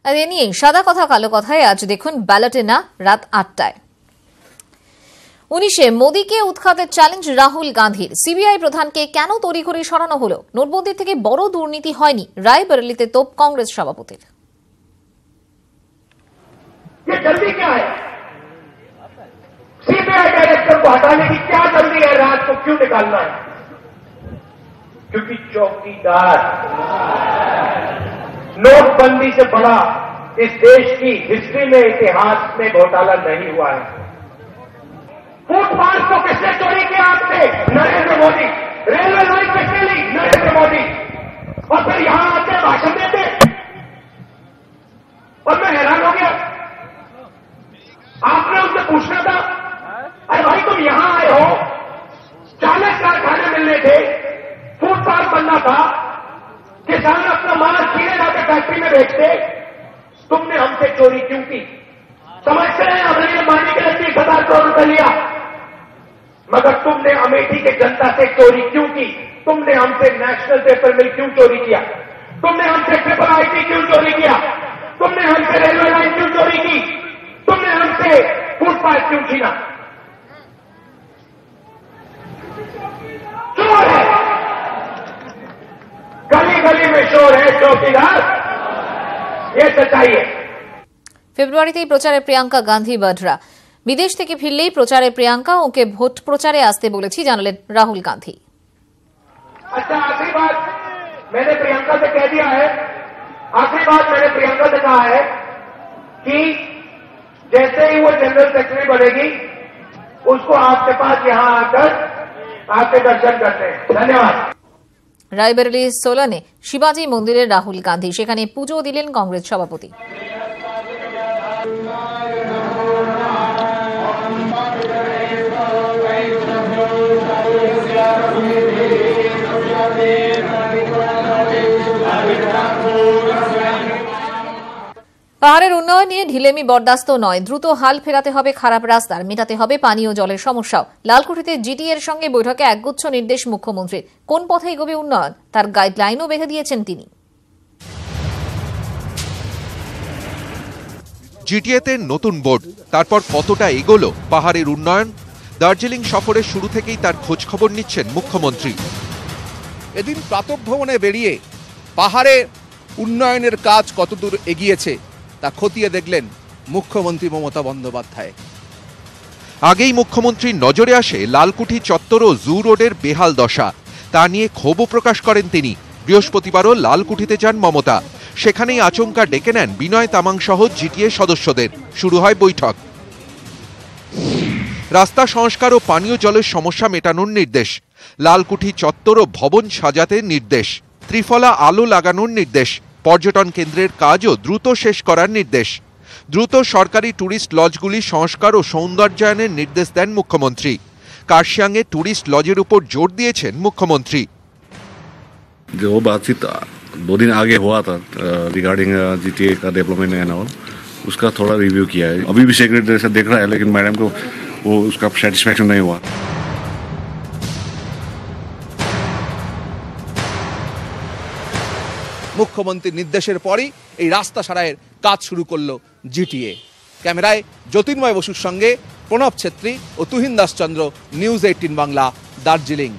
আর এ নিয়ে সাদা কথা কালো কথায় আজ দেখুন ব্যালটে না রাত 8টায়। 19-এ মোদীকে উৎখাতের চ্যালেঞ্জ রাহুল গান্ধীর। সিবিআই প্রধানকে কেন তড়িঘড়ি সরানো হলো? নোটবন্দির থেকে বড় দুর্নীতি হয়নি, রায়বেরেলিতে তোপ কংগ্রেস সভাপতির। ये जल्दी क्या है? सीबीआई डायरेक्टर को हटाने की क्या जल्दी है? रात को क्यों निकालना है? क्योंकि चौकीदार नोटबंदी से बड़ा इस देश की हिस्ट्री में, इतिहास में घोटाला नहीं हुआ है। फुटपाथ को किसने चोरी किया आपसे? नरेंद्र मोदी। रेलवे लाइन किसने ली? नरेंद्र मोदी। और फिर यहां आके भाषण देते और मैं हैरान हो गया। आपने उनसे पूछना था, अरे भाई तुम यहां आए हो, 40 कारखाने मिलने थे, फुटपाथ बनना था, किसान अपना माल सीधे जाकर फैक्ट्री में बेचते, तुमने हमसे चोरी क्यों की? समझते हैं हमने मानी के 30,000 करोड़ रुपए लिया, मगर तुमने अमेठी के जनता से चोरी क्यों की? तुमने हमसे नेशनल पेपर मिल क्यों चोरी किया? तुमने हमसे ट्रिपल आईटी क्यों चोरी किया? तुमने हमसे रेलवे लाइन क्यों चोरी की? तुमने हमसे फुटपाथ क्यों छीना? चोर है, गली गली में चोर है, चौकीदार। ये सच्चाई है। ফেব্রুয়ারিতেই প্রচারে প্রিয়াঙ্কা গান্ধী বাড্রা। বিদেশ থেকে ফিরলেই প্রচারে প্রিয়াঙ্কা, ওকে ভোট প্রচারে আসতে বলেছি জানালেন রাহুল গান্ধী। अच्छा, आखिरी बात मैंने प्रियंका से कह दिया है, आखिरी बात मैंने प्रियंका से कहा है कि जैसे ही वो जनरल सेक्रेटरी बनेगी उसको आपके पास यहां आकर आपके दर्शन करते हैं। धन्यवाद। রায়বেরেলি সোলানে শিবাজি মন্দিরে রাহুল গান্ধী, সেখানে পুজো দিলেন কংগ্রেস সভাপতি। পাহাড়ের উন্নয়ন নিয়ে ঢিলেমি বরদাস্ত নয়, দ্রুত হাল ফেরাতে হবে খারাপ রাস্তার, মেটাতে হবে পানীয় জলের সমস্যাও। লালকুঠিতে জিটিএর সঙ্গে বৈঠকে একগুচ্ছ নির্দেশ মুখ্যমন্ত্রীর। কোন পথে এগোবে উন্নয়ন তার গাইডলাইনও বেঁধে দিয়েছেন তিনি। জিটিএতে নতুন বোর্ড, তারপর কতটা এগোলো পাহাড়ের উন্নয়ন? দার্জিলিং সফরের শুরু থেকেই তার খোঁজ খবর নিচ্ছেন মুখ্যমন্ত্রী। এদিন প্রাতঃভ্রমণে বেরিয়ে পাহাড়ে উন্নয়নের কাজ কতদূর এগিয়েছে তা খতিয়ে দেখলেন মুখ্যমন্ত্রী মমতা বন্দ্যোপাধ্যায়। আগেই মুখ্যমন্ত্রীর নজরে আসে লালকুঠি চত্বর ও জু রোডের বেহাল দশা। তা নিয়ে ক্ষোভও প্রকাশ করেন তিনি। বৃহস্পতিবারও লালকুঠিতে যান মমতা। সেখানেই আচমকা ডেকে নেন বিনয় তামাং সহ জিটিএ সদস্যদের। শুরু হয় বৈঠক। রাস্তা সংস্কার ও পানীয় জলের সমস্যা মেটানোর নির্দেশ, লালকুঠি চত্বর ও ভবন সাজাতে নির্দেশ, ত্রিফলা আলো লাগানোর নির্দেশ, পর্যটন কেন্দ্রের কাজও দ্রুত শেষ করার নির্দেশ, দ্রুত সরকারি টুরিস্ট লজগুলি সংস্কার ও সৌন্দর্যায়নের নির্দেশ দেন মুখ্যমন্ত্রী। কার্শিয়াংয়ে টুরিস্ট লজের উপর জোর দিয়েছেন মুখ্যমন্ত্রী। जो बातचीत 2 दिन आगे हुआ था रिगार्डिंग जीटीए का डेवलपमेंट एंड ऑल, उसका थोड़ा रिव्यू किया है। अभी भी सेक्रेटरी से देख रहा है, लेकिन मैडम को वो उसका सेटिस्फैक्शन नहीं हुआ। মুখ্যমন্ত্রীর নির্দেশের পরই এই রাস্তা সারাইয়ের কাজ শুরু করল জিটিএ। ক্যামেরায় জ্যোতির্ময় বসুর সঙ্গে প্রণব ছেত্রী ও তুহিন দাসচন্দ্র, নিউজ 18 বাংলা, দার্জিলিং।